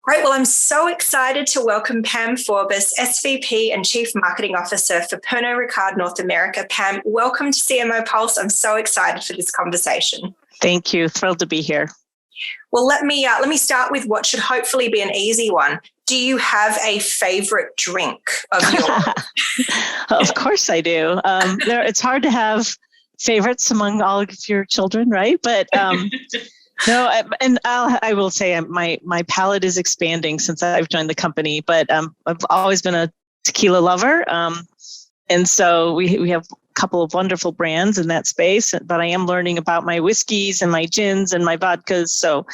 Great. Well, I'm so excited to welcome Pam Forbus, SVP and Chief Marketing Officer for Pernod-Ricard North America. Pam, welcome to CMO Pulse. I'm so excited for this conversation. Thank you. Thrilled to be here. Well, let me start with what should hopefully be an easy one. Do you have a favorite drink of yours? Of course I do. It's hard to have favorites among all of your children, right? But no, and I will say my palate is expanding since I've joined the company, but I've always been a tequila lover. And so we have a couple of wonderful brands in that space, but I am learning about my whiskeys and my gins and my vodkas. So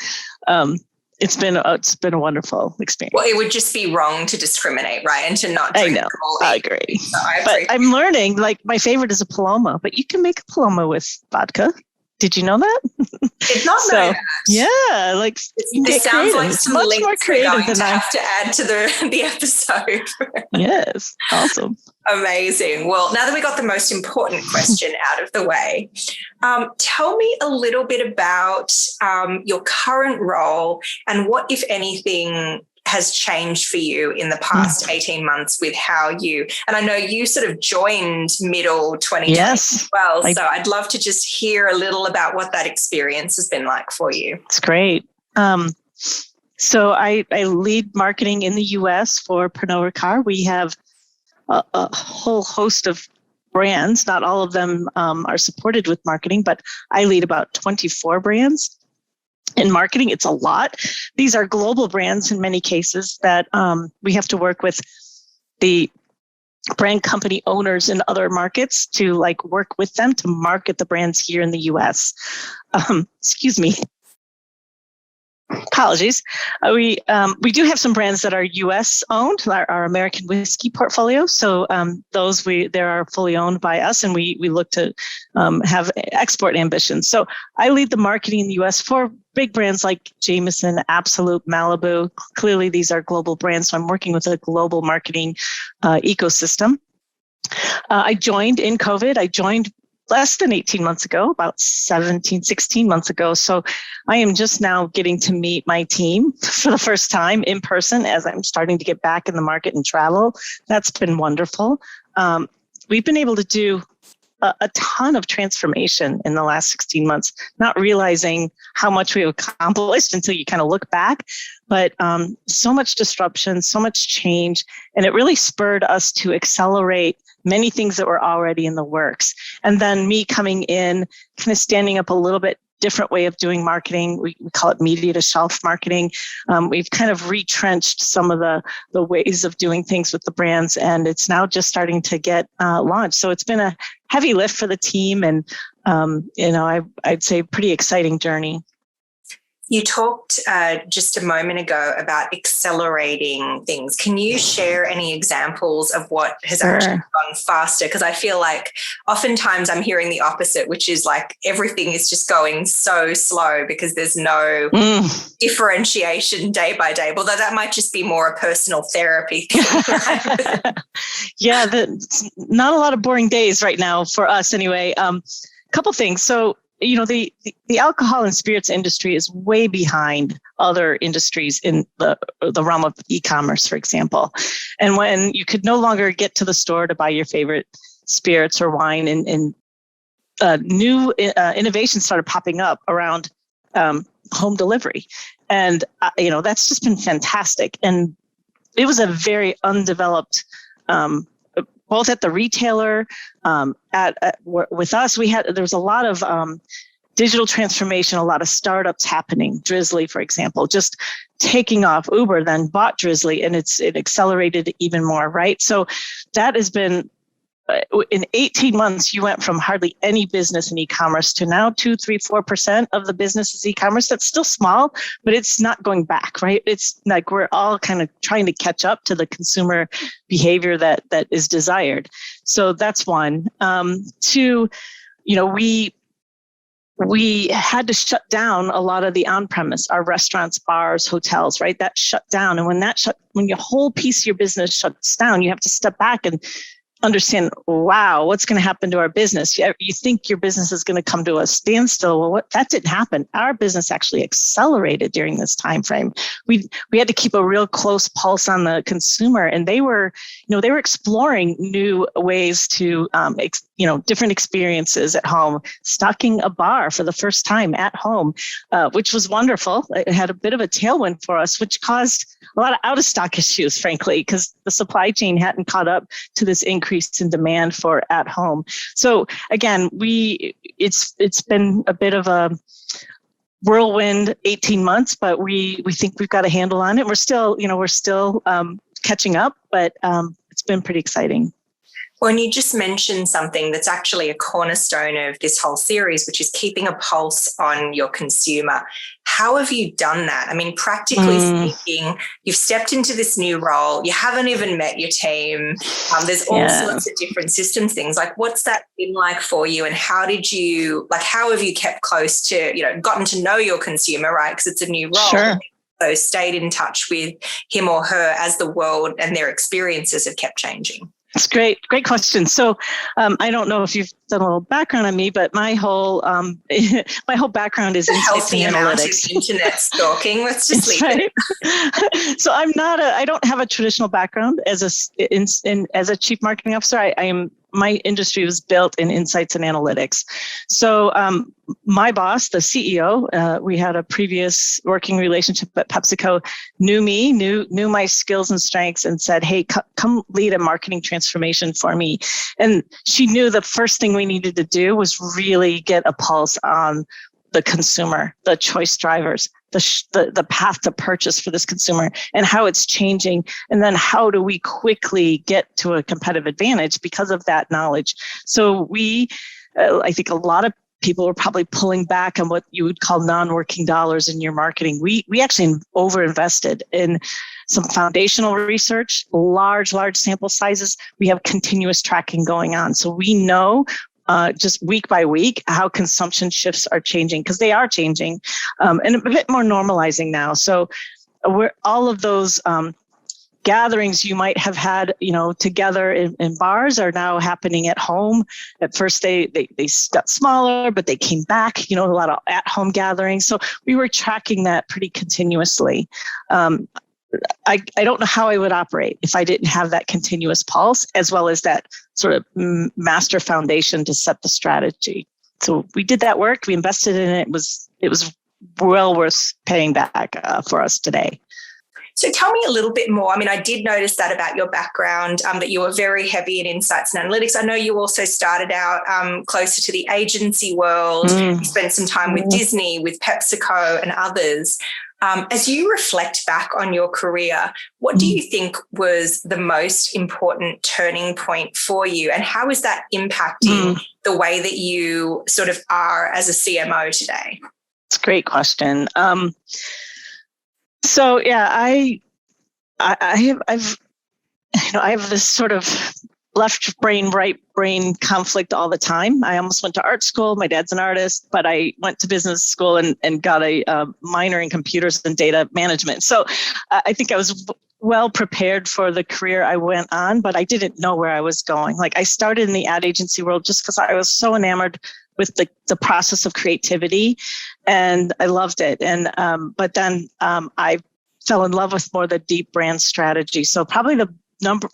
it's been a wonderful experience. Well, it would just be wrong to discriminate, right? And to not drink. I know. I agree. So but I'm learning, like my favorite is a Paloma, but you can make a Paloma with vodka. Did you know that? It's not so, yeah, like it sounds like some much links more creative than I have to add to the episode. Yes, awesome. Amazing. Well, now that we got the most important question out of the way, tell me a little bit about your current role and what, if anything, has changed for you in the past 18 months with how you, and I know you sort of joined middle 2020 as well. So I'd love to just hear a little about what that experience has been like for you. It's great. So I lead marketing in the US for Pernod Ricard. We have a whole host of brands. Not all of them are supported with marketing, but I lead about 24 brands. In marketing, it's a lot. These are global brands in many cases that we have to work with the brand company owners in other markets to work with them to market the brands here in the US. Excuse me. Apologies. We do have some brands that are U.S. owned, our American whiskey portfolio. So they are fully owned by us, and we look to have export ambitions. So I lead the marketing in the U.S. for big brands like Jameson, Absolut, Malibu. Clearly, these are global brands, so I'm working with a global marketing ecosystem. I joined in COVID. I joined less than 18 months ago, about 16 months ago. So I am just now getting to meet my team for the first time in person as I'm starting to get back in the market and travel. That's been wonderful. We've been able to do a ton of transformation in the last 16 months, not realizing how much we've accomplished until you kind of look back. But so much disruption, so much change, and it really spurred us to accelerate many things that were already in the works. And then me coming in, kind of standing up a little bit different way of doing marketing. We call it media to shelf marketing. We've kind of retrenched some of the ways of doing things with the brands, and it's now just starting to get launched. So it's been a heavy lift for the team, and I'd say pretty exciting journey. You talked just a moment ago about accelerating things. Can you share any examples of what has actually gone faster? Because I feel like oftentimes I'm hearing the opposite, which is like everything is just going so slow because there's no differentiation day by day. Although that might just be more a personal therapy thing. Yeah, not a lot of boring days right now for us anyway. Couple things. So, the alcohol and spirits industry is way behind other industries in the realm of e-commerce, for example. And when you could no longer get to the store to buy your favorite spirits or wine, and new innovations started popping up around home delivery. And, that's just been fantastic. And it was a very undeveloped both at the retailer, with us, there was a lot of digital transformation, a lot of startups happening. Drizzly, for example, just taking off. Uber then bought Drizzly, and it accelerated even more, right? So that has been, in 18 months, you went from hardly any business in e-commerce to now 2, 3, 4% of the business is e-commerce. That's still small, but it's not going back, right? It's like we're all kind of trying to catch up to the consumer behavior that is desired. So that's one. Two, we had to shut down a lot of the on-premise, our restaurants, bars, hotels, right? That shut down. And when your whole piece of your business shuts down, you have to step back and understand, wow, what's going to happen to our business? You think your business is going to come to a standstill. Well, that didn't happen. Our business actually accelerated during this time frame. We had to keep a real close pulse on the consumer, and they were exploring new ways to, different experiences at home, stocking a bar for the first time at home, which was wonderful. It had a bit of a tailwind for us, which caused a lot of out of stock issues, frankly, because the supply chain hadn't caught up to this increase in demand for at home. So again, it's been a bit of a whirlwind 18 months, but we think we've got a handle on it. We're still catching up, but it's been pretty exciting. Well, and you just mentioned something that's actually a cornerstone of this whole series, which is keeping a pulse on your consumer. How have you done that? I mean, practically speaking, you've stepped into this new role. You haven't even met your team. There's all sorts of different systems things. Like, what's that been like for you? And how have you kept close to, gotten to know your consumer, right? Because it's a new role. Sure. So stayed in touch with him or her as the world and their experiences have kept changing. That's great question. So I don't know if you've done a little background on me, but my whole background is insights and analytics. Internet stalking. Let's just leave it. So I don't have a traditional background as a chief marketing officer. My industry was built in insights and analytics. So my boss, the CEO, we had a previous working relationship at PepsiCo, knew me, knew my skills and strengths, and said, hey, come lead a marketing transformation for me. And she knew the first thing we needed to do was really get a pulse on the consumer, the choice drivers, the path to purchase for this consumer and how it's changing. And then how do we quickly get to a competitive advantage because of that knowledge? So I think a lot of people are probably pulling back on what you would call non-working dollars in your marketing. We actually overinvested in some foundational research, large sample sizes. We have continuous tracking going on. So we know just week by week how consumption shifts are changing, because they are changing and a bit more normalizing now. So we're all of those gatherings you might have had, together in bars are now happening at home. At first they got smaller, but they came back, a lot of at-home gatherings. So we were tracking that pretty continuously. I don't know how I would operate if I didn't have that continuous pulse, as well as that sort of master foundation to set the strategy. So we did that work. We invested in it. It was well worth paying back for us today. So tell me a little bit more. I mean, I did notice that about your background, that you were very heavy in insights and analytics. I know you also started out closer to the agency world. You spent some time with Disney, with PepsiCo and others. As you reflect back on your career, what do you think was the most important turning point for you? And how is that impacting the way that you sort of are as a CMO today? It's a great question. So yeah, I have this sort of left brain, right brain conflict all the time. I almost went to art school. My dad's an artist, but I went to business school and got a minor in computers and data management. So I think I was well prepared for the career I went on, but I didn't know where I was going. Like, I started in the ad agency world just because I was so enamored with the process of creativity, and I loved it. And but then I fell in love with more the deep brand strategy. So probably the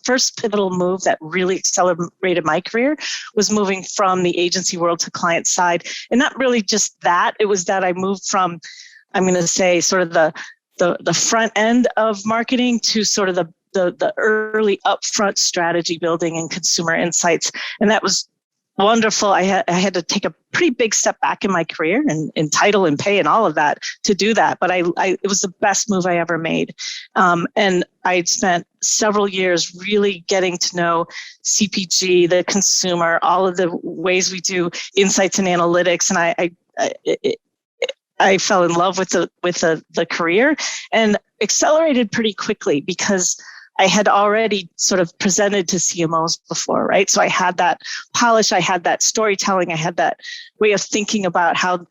first pivotal move that really accelerated my career was moving from the agency world to client side. And not really just that, it was that I moved from, I'm going to say, sort of the front end of marketing to sort of the early upfront strategy building and consumer insights. And that was wonderful. I had to take a pretty big step back in my career and in title and pay and all of that to do that. But it was the best move I ever made. And I spent several years really getting to know CPG, the consumer, all of the ways we do insights and analytics. And I fell in love with the career and accelerated pretty quickly because I had already sort of presented to CMOs before, right? So I had that polish, I had that storytelling, I had that way of thinking about how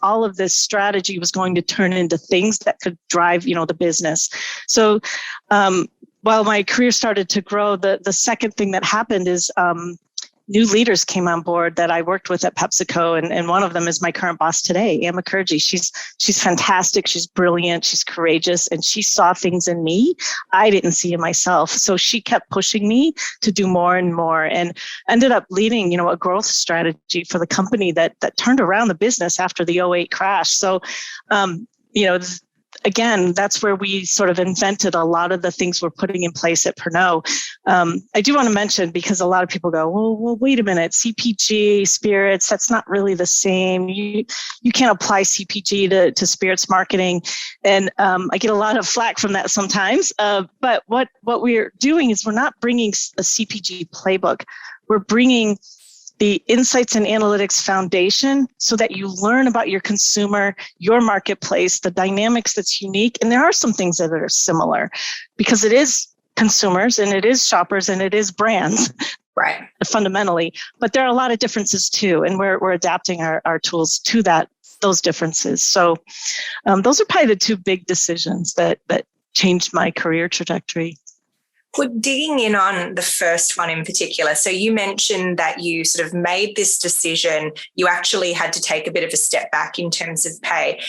all of this strategy was going to turn into things that could drive, the business. So while my career started to grow, the second thing that happened is new leaders came on board that I worked with at PepsiCo, and one of them is my current boss today, Ann Mukherjee. She's fantastic. She's brilliant. She's courageous, and she saw things in me I didn't see in myself. So she kept pushing me to do more and more, and ended up leading, a growth strategy for the company that turned around the business after the '08 crash. So, again, that's where we sort of invented a lot of the things we're putting in place at Pernod. I do want to mention, because a lot of people go, well, wait a minute, CPG, spirits, that's not really the same. You can't apply CPG to spirits marketing. And I get a lot of flack from that sometimes. But what we're doing is we're not bringing a CPG playbook. We're bringing the insights and analytics foundation so that you learn about your consumer, your marketplace, the dynamics that's unique. And there are some things that are similar because it is consumers and it is shoppers and it is brands, right? Fundamentally, but there are a lot of differences too. And we're adapting our tools to those differences. So those are probably the two big decisions that changed my career trajectory. Well, digging in on the first one in particular, so you mentioned that you sort of made this decision, you actually had to take a bit of a step back in terms of pay.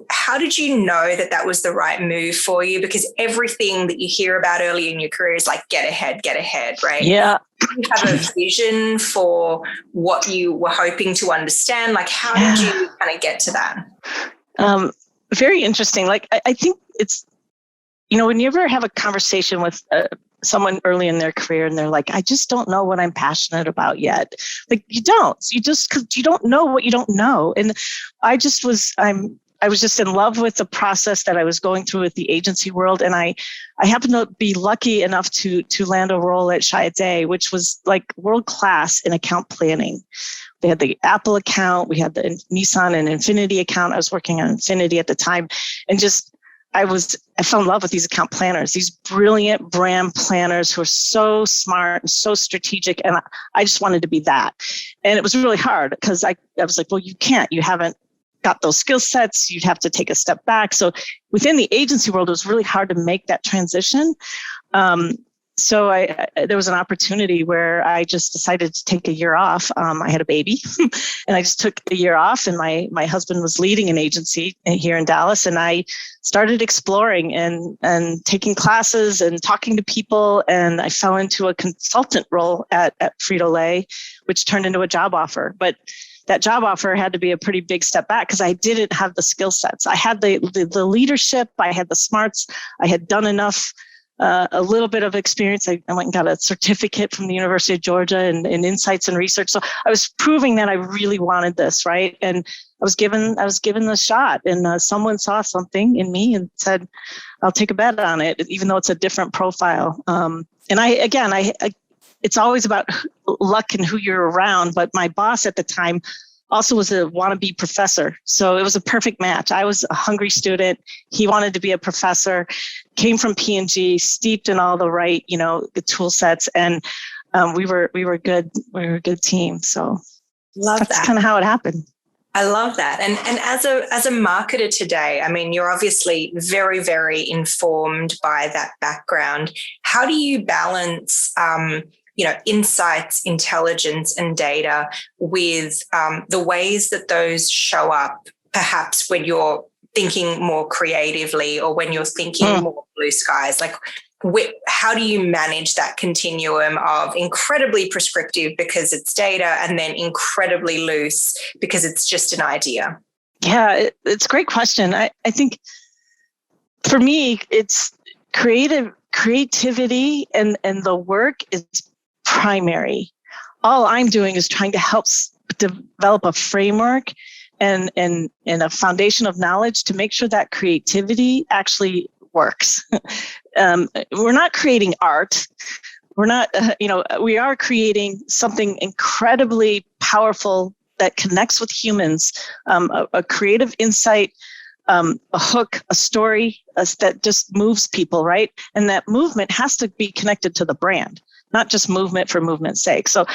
How did you know that was the right move for you? Because everything that you hear about early in your career is like, get ahead, right? Yeah. Do you have a vision for what you were hoping to understand? Like, how did you kind of get to that? Very interesting. Like, I think it's, when you ever have a conversation with someone early in their career and they're like, I just don't know what I'm passionate about yet. Like, you don't. Because you don't know what you don't know. And I was just in love with the process that I was going through with the agency world. And I happened to be lucky enough to land a role at Chiat, which was like world-class in account planning. They had the Apple account. We had the Nissan and Infinity account. I was working on Infinity at the time. And just, I fell in love with these account planners, these brilliant brand planners who are so smart and so strategic. And I just wanted to be that. And it was really hard because I was like, well, you haven't got those skill sets. You'd have to take a step back. So within the agency world, it was really hard to make that transition. So there was an opportunity where I just decided to take a year off. I had a baby and I just took a year off, and my husband was leading an agency here in Dallas, and I started exploring and taking classes and talking to people, and I fell into a consultant role at Frito-Lay, which turned into a job offer. But that job offer had to be a pretty big step back because I didn't have the skill sets. I had the leadership, I had the smarts, I had done enough. A little bit of experience. I went and got a certificate from the University of Georgia in insights and research. So I was proving that I really wanted this, right? And I was given the shot, and someone saw something in me and said, "I'll take a bet on it," even though it's a different profile. And it's always about luck and who you're around. But my boss at the time also was a wannabe professor. So it was a perfect match. I was a hungry student. He wanted to be a professor, came from P&G, steeped in all the right, the tool sets. And we were good. We were a good team. So that's kind of how it happened. I love that. And as a marketer today, I mean, you're obviously very, very informed by that background. How do you balance insights, intelligence, and data with the ways that those show up, perhaps when you're thinking more creatively or when you're thinking more blue skies? Like, how do you manage that continuum of incredibly prescriptive because it's data and then incredibly loose because it's just an idea? Yeah, it's a great question. I think for me, it's creativity and the work is primary. All I'm doing is trying to help develop a framework and a foundation of knowledge to make sure that creativity actually works. We're not creating art. We're not, we are creating something incredibly powerful that connects with humans, a creative insight, a hook, a story that just moves people, right? And that movement has to be connected to the brand, not just movement for movement's sake. So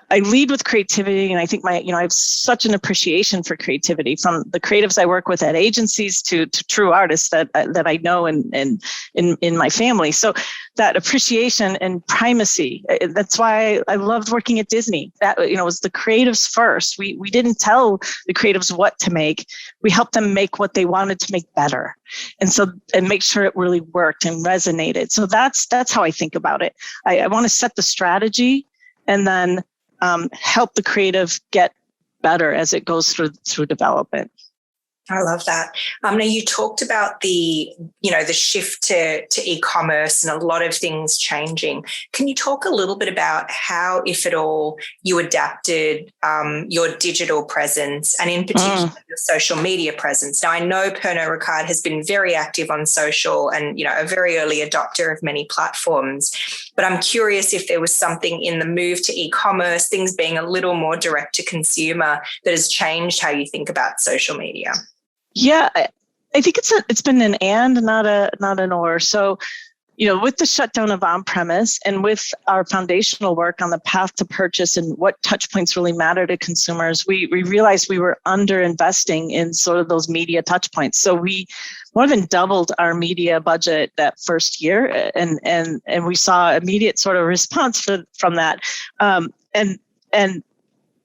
I lead with creativity, and I think I have such an appreciation for creativity, from the creatives I work with at agencies to true artists that I know and in my family. So that appreciation and primacy, that's why I loved working at Disney. That, was the creatives first. We didn't tell the creatives what to make. We helped them make what they wanted to make better. And make sure it really worked and resonated. So that's how I think about it. I want to set the strategy and then help the creative get better as it goes through development. I love that. Now you talked about the shift to e-commerce and a lot of things changing. Can you talk a little bit about how, if at all, you adapted your digital presence and in particular your social media presence? Now I know Pernod Ricard has been very active on social and a very early adopter of many platforms. But I'm curious if there was something in the move to e-commerce, things being a little more direct to consumer, that has changed how you think about social media. Yeah, I think it's been an and, not an or. So, with the shutdown of on-premise and with our foundational work on the path to purchase and what touch points really matter to consumers, we realized we were under-investing in sort of those media touch points. So we more than doubled our media budget that first year, and we saw immediate sort of response from that. And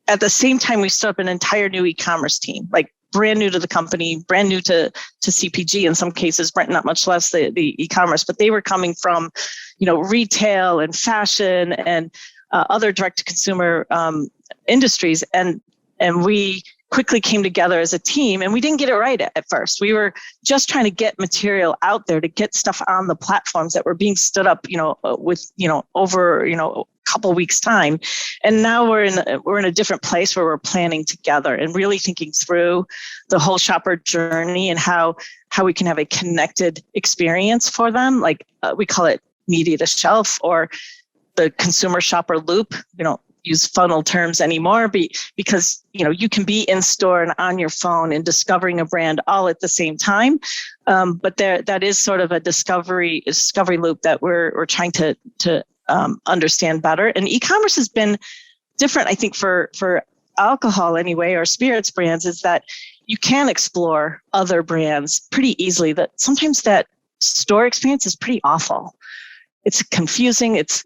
at the same time, we stood up an entire new e-commerce team, like brand new to the company, brand new to CPG in some cases, not much less the e-commerce, but they were coming from, retail and fashion and other direct-to-consumer industries. And we quickly came together as a team, and we didn't get it right at first. We were just trying to get material out there, to get stuff on the platforms that were being stood up, with, over, a couple weeks time. And now we're in a different place where we're planning together and really thinking through the whole shopper journey and how we can have a connected experience for them. Like we call it media to shelf, or the consumer shopper loop. We don't use funnel terms anymore, because you can be in store and on your phone and discovering a brand all at the same time. But that is sort of a discovery loop that we're trying to understand better. And e-commerce has been different, I think, for alcohol anyway, or spirits brands, is that you can explore other brands pretty easily. That sometimes that store experience is pretty awful. It's confusing. It's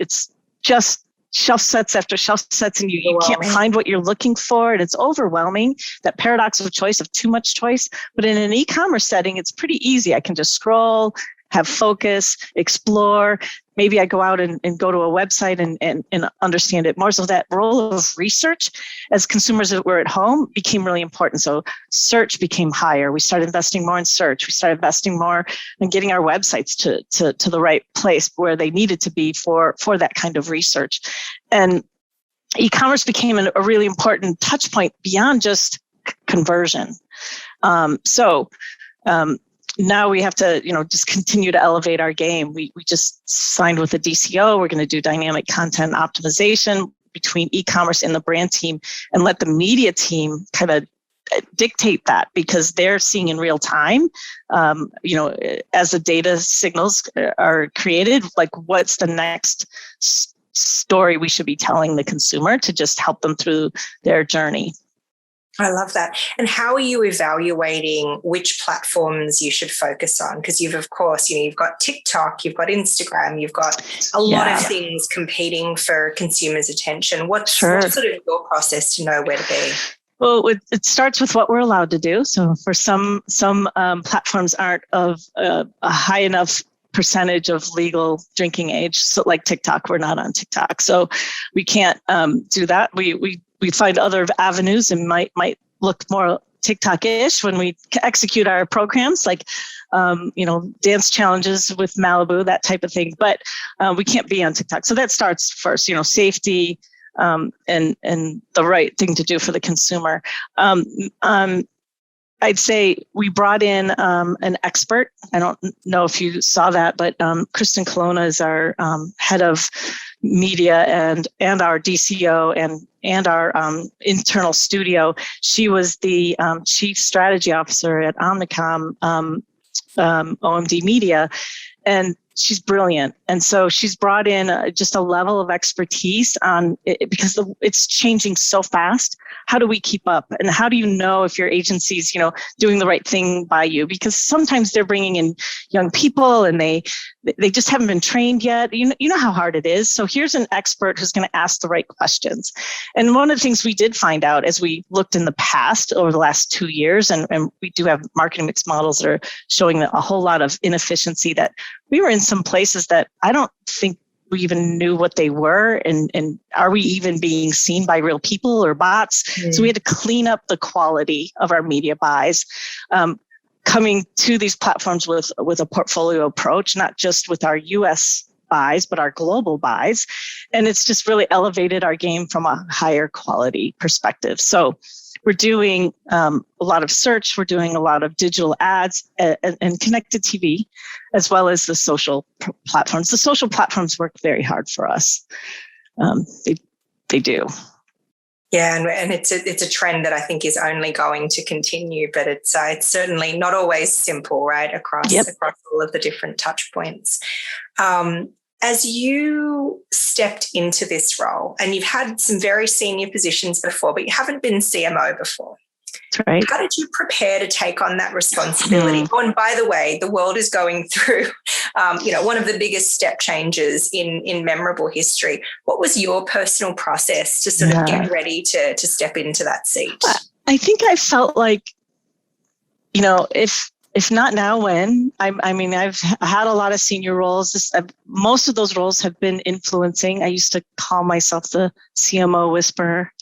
just shelf sets after shelf sets, and you can't find what you're looking for, and it's overwhelming. That paradox of choice, of too much choice. But in an e-commerce setting, it's pretty easy. I can just scroll, have focus, explore. Maybe I go out and go to a website and understand it more. So that role of research as consumers that were at home became really important. So search became higher. We started investing more in search. We started investing more in getting our websites to the right place where they needed to be for that kind of research. And e-commerce became a really important touch point beyond just conversion. Now we have to, just continue to elevate our game. We just signed with a DCO. We're going to do dynamic content optimization between e-commerce and the brand team, and let the media team kind of dictate that, because they're seeing in real time, as the data signals are created, like what's the next story we should be telling the consumer to just help them through their journey. I love that. And how are you evaluating which platforms you should focus on? Because you've, of course, you've got TikTok, you've got Instagram, you've got a lot of things competing for consumers' attention. What's sort of your process to know where to be? Well, it starts with what we're allowed to do. So for some platforms aren't of a high enough percentage of legal drinking age. So like TikTok, we're not on TikTok. So we can't do that. We find other avenues and might look more TikTok-ish when we execute our programs, like, dance challenges with Malibu, that type of thing. But we can't be on TikTok. So that starts first, safety and the right thing to do for the consumer. I'd say we brought in an expert. I don't know if you saw that, but Kristen Colonna is our head of media and our DCO and our internal studio. She was the chief strategy officer at Omnicom, OMD Media, and she's brilliant. And so she's brought in just a level of expertise on it because it's changing so fast. How do we keep up? And how do you know if your agency's, doing the right thing by you? Because sometimes they're bringing in young people and they just haven't been trained yet. You know how hard it is. So here's an expert who's going to ask the right questions. And one of the things we did find out as we looked in the past over the last 2 years, and we do have marketing mix models that are showing a whole lot of inefficiency, that we were in some places that I don't think we even knew what they were, and are we even being seen by real people or bots? So we had to clean up the quality of our media buys, coming to these platforms with a portfolio approach, not just with our US buys, but our global buys. And it's just really elevated our game from a higher quality perspective. So we're doing a lot of search, we're doing a lot of digital ads and connected TV, as well as the social platforms. The social platforms work very hard for us. They do. Yeah, and it's a trend that I think is only going to continue, but it's certainly not always simple, right? Across all of the different touch points. As you stepped into this role, and you've had some very senior positions before, but you haven't been CMO before. That's right. How did you prepare to take on that responsibility? Oh, and by the way, the world is going through, one of the biggest step changes in memorable history. What was your personal process to sort of get ready to step into that seat? I think I felt like, if not now, when? I've had a lot of senior roles. Most of those roles have been influencing. I used to call myself the CMO whisperer,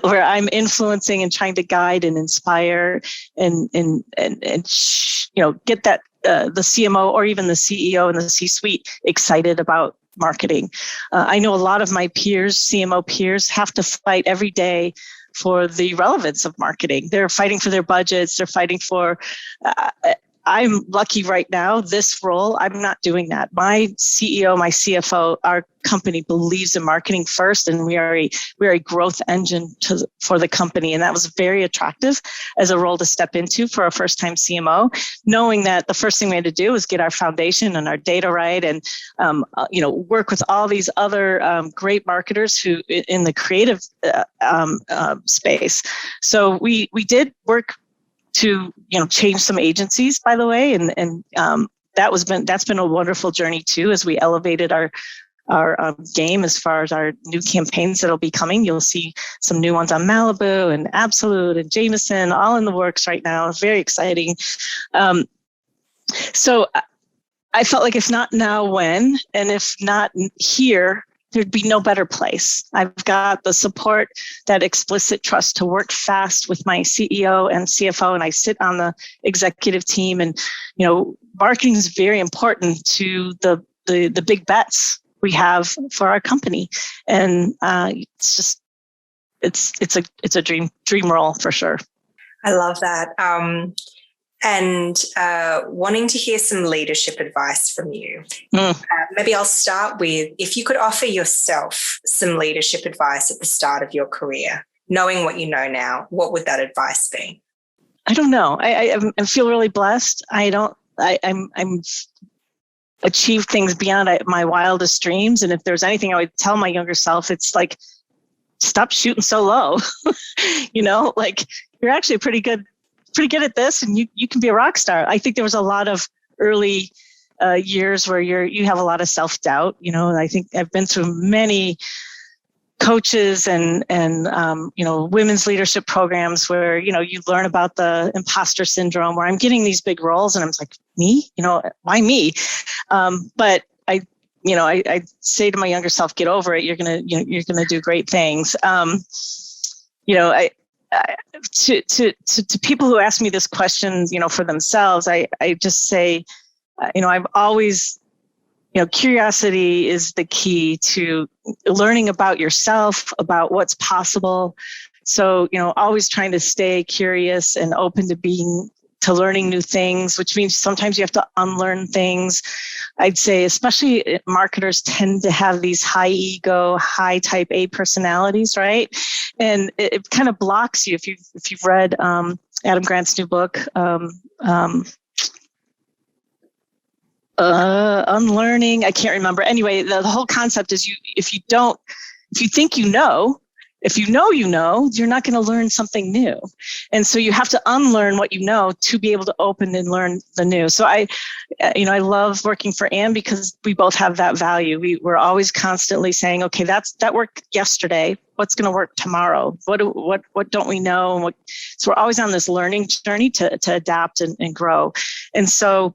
where I'm influencing and trying to guide and inspire and get that the CMO or even the CEO and the C-suite excited about marketing. I know a lot of my peers, CMO peers, have to fight every day for the relevance of marketing. They're fighting for their budgets. They're fighting for, I'm lucky right now, this role, I'm not doing that. My CEO, my CFO, our company believes in marketing first, and we are a growth engine for the company. And that was very attractive as a role to step into for a first-time CMO, knowing that the first thing we had to do was get our foundation and our data right, and work with all these other great marketers who in the creative space. So we did work to change some agencies, by the way, and that's been a wonderful journey too, as we elevated our game as far as our new campaigns that'll be coming. You'll see some new ones on Malibu and Absolute and Jameson, all in the works right now. Very exciting. So I felt like if not now, when? And if not here, there'd be no better place. I've got the support, that explicit trust to work fast with my CEO and CFO, and I sit on the executive team. And marketing is very important to the big bets we have for our company, and it's a dream role for sure. I love that. And wanting to hear some leadership advice from you. Maybe I'll start with, if you could offer yourself some leadership advice at the start of your career, knowing what you know now, what would that advice be? I don't know. I feel really blessed. I'm achieved things beyond my wildest dreams. And if there's anything I would tell my younger self, it's like, stop shooting so low. You're actually pretty good at this, and you can be a rock star. I think there was a lot of early years where you have a lot of self-doubt. I think I've been through many coaches and women's leadership programs where, you learn about the imposter syndrome, where I'm getting these big roles and I'm like, me, why me? But I say to my younger self, get over it. You're going to do great things. To people who ask me this question, for themselves, I just say, I've always, curiosity is the key to learning about yourself, about what's possible. So, always trying to stay curious and open to learning new things, which means sometimes you have to unlearn things. I'd say especially marketers tend to have these high ego, high type A personalities, right? And it kind of blocks you. If you've read Adam Grant's new book, Unlearning. I can't remember. Anyway, the whole concept is if you think if you know, you're not going to learn something new. And so you have to unlearn what you know to be able to open and learn the new. So I love working for Anne because we both have that value. We're always constantly saying, okay, that worked yesterday. What's going to work tomorrow? What don't we know? So we're always on this learning journey to adapt and grow. And so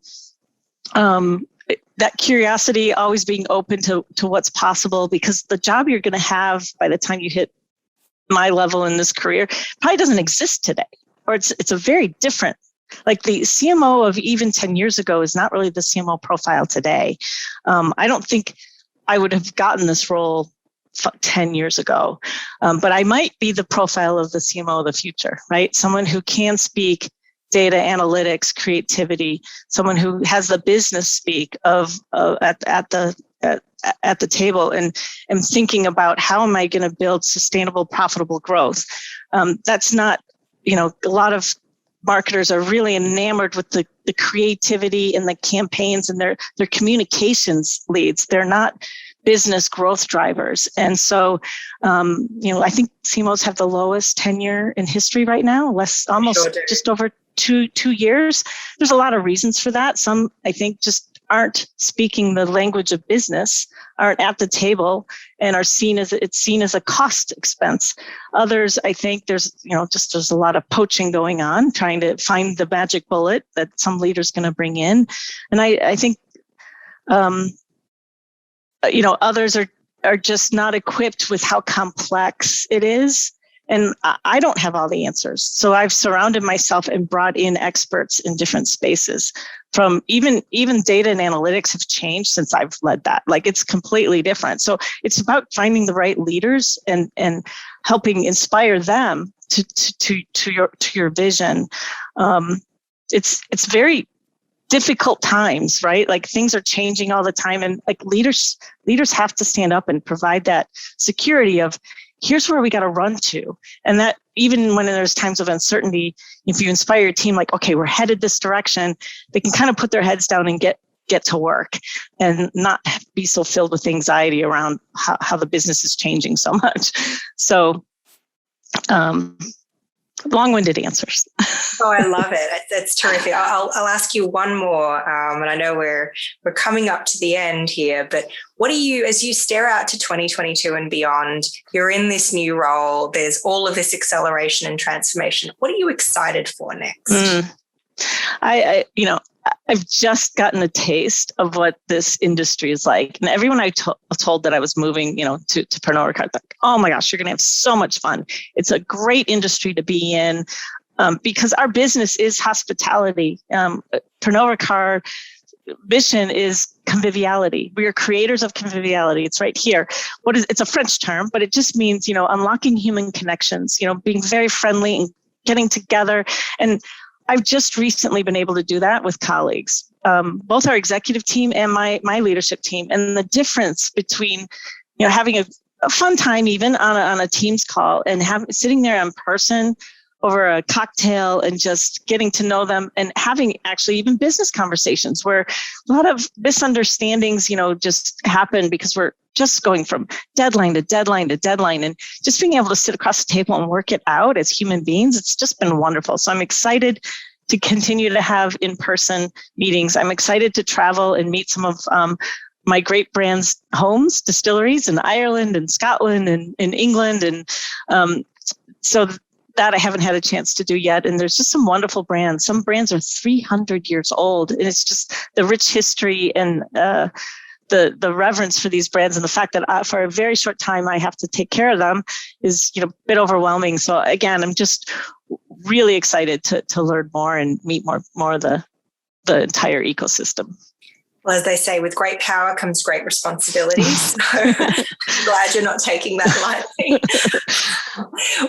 that curiosity, always being open to what's possible, because the job you're going to have by the time you hit my level in this career probably doesn't exist today, or it's a very different, like the CMO of even 10 years ago is not really the CMO profile today. I don't think I would have gotten this role 10 years ago, but I might be the profile of the CMO of the future, right? Someone who can speak data analytics, creativity, someone who has the business speak of at the table and thinking about how am I going to build sustainable, profitable growth. That's not, a lot of marketers are really enamored with the creativity and the campaigns and their communications leads. They're not business growth drivers. And so, I think CMOs have the lowest tenure in history right now, just over two years. There's a lot of reasons for that. Some, I think, just aren't speaking the language of business, aren't at the table, and are seen as a cost expense. Others, I think there's a lot of poaching going on, trying to find the magic bullet that some leader's going to bring in. And I think, others are just not equipped with how complex it is. And I don't have all the answers. So I've surrounded myself and brought in experts in different spaces. From even data and analytics have changed since I've led that. Like, it's completely different. So it's about finding the right leaders and helping inspire them to your vision. It's very difficult times, right? Like, things are changing all the time, and like leaders have to stand up and provide that security of, here's where we got to run to. And that even when there's times of uncertainty, if you inspire your team, like, okay, we're headed this direction, they can kind of put their heads down and get to work and not be so filled with anxiety around how the business is changing so much. So, long-winded answers. Oh, I love it. That's terrific. I'll ask you one more, and I know we're coming up to the end here, but what are you, as you stare out to 2022 and beyond, you're in this new role, there's all of this acceleration and transformation. What are you excited for next? I've just gotten a taste of what this industry is like. And everyone I told that I was moving, to Pernod-Ricard, like, oh my gosh, you're going to have so much fun. It's a great industry to be in, because our business is hospitality. Pernod-Ricard mission is conviviality. We are creators of conviviality. It's right here. It's a French term, but it just means, unlocking human connections, being very friendly and getting together. And I've just recently been able to do that with colleagues, both our executive team and my leadership team. And the difference between, having a fun time even on a Teams call and sitting there in person over a cocktail and just getting to know them and having actually even business conversations where a lot of misunderstandings, just happen because we're just going from deadline to deadline to deadline, and just being able to sit across the table and work it out as human beings. It's just been wonderful. So I'm excited to continue to have in-person meetings. I'm excited to travel and meet some of my great brands' homes, distilleries in Ireland and Scotland and in England. And so that I haven't had a chance to do yet. And there's just some wonderful brands. Some brands are 300 years old, and it's just the rich history and the reverence for these brands, and the fact that for a very short time I have to take care of them is, a bit overwhelming. So again, I'm just really excited to learn more and meet more of the entire ecosystem. Well, as they say, with great power comes great responsibility. So I'm glad you're not taking that lightly.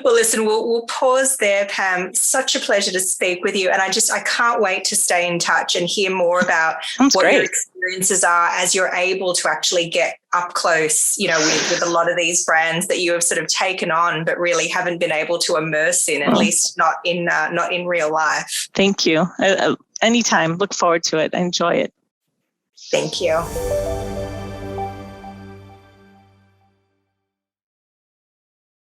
Well, listen, we'll pause there, Pam. Such a pleasure to speak with you. And I can't wait to stay in touch and hear more about your experiences are as you're able to actually get up close, with a lot of these brands that you have sort of taken on, but really haven't been able to immerse in, at least not in real life. Thank you. Anytime. Look forward to it. I enjoy it. Thank you.